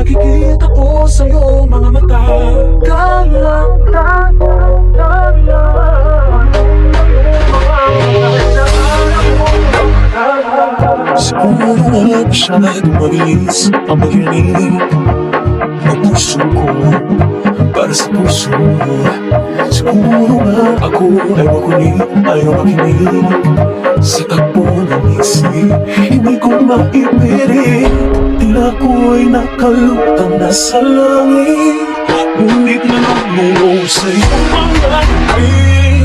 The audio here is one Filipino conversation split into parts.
nakikita ko sa'yo mga mata. Galang, siguro nga masyadong mabilis ang pag-inig ng puso ko para sa puso mo. Siguro nga ako ay makulit, ayaw makinig sa takbo ng isip. Hindi ko maipilit, tila ko'y nakalutang nasa langit, ngunit nanungo sa iyong mga ngiti.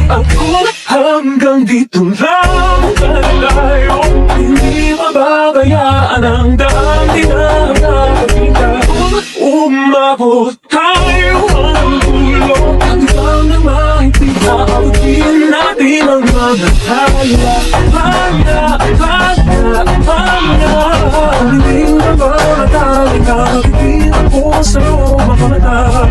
Ako hanggang dito lang tayo, hindi mababayaan ang daan, di na nakakita. Umabot tayo ang dulo, hanggang na makikita, abutin natin ang mga hala. Hindi na mamatali, nakikita ko sa'yo mga mata.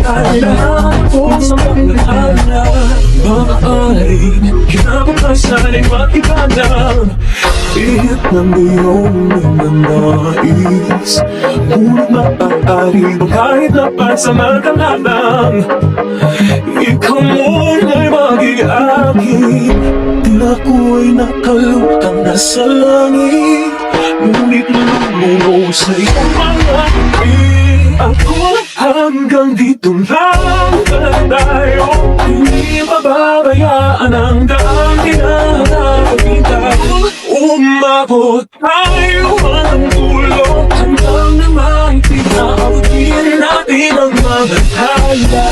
Kailangan ko sa mga hala. Maaaring kinabukasan ay makita ng ihip ng iyong ninanais, ngunit maaari mo kahit napasaman ka nga lang, ikaw muna'y maging akin. Tila ko'y nakalutang nasa langit, ngunit nanungo sa iyong mga ngiti. Ako hanggang dito lang tayo, hindi mababayaan ang daan, di na nakakita. Umabot tayo hanggang dulo, hanggang na makikita, abutin natin ang mga hala.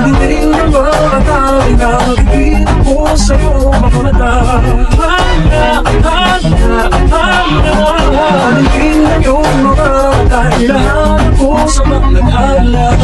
Hindi na makakali, nakikita ko sa'yo mga mata. Hindi na yung mga kailangan ko sa mga hala.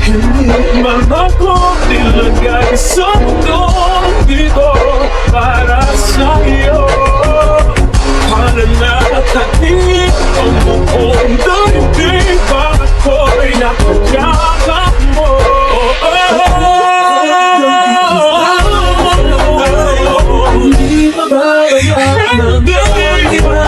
Hindi man ako nilagay sa mundong dito para sa iyo, para nakatingin ang buong daigdig, bakit ko'y napagyakan mo? Hindi mababayaan ang daan, di ba?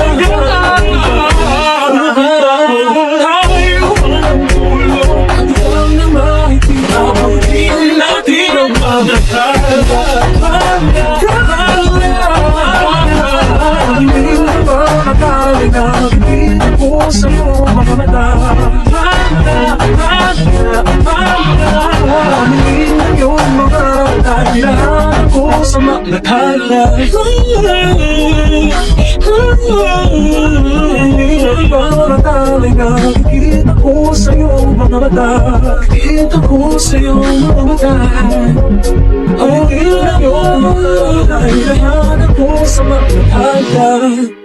Nakikita ko sa'yo mga mata. Hindi na yung mga kailangan ko sa mga hala. Hindi na mga nakikita ko sa'yo mga mata. Nakikita ko sa'yo mga mata. Hindi na yung mga kailangan ko sa mga hala.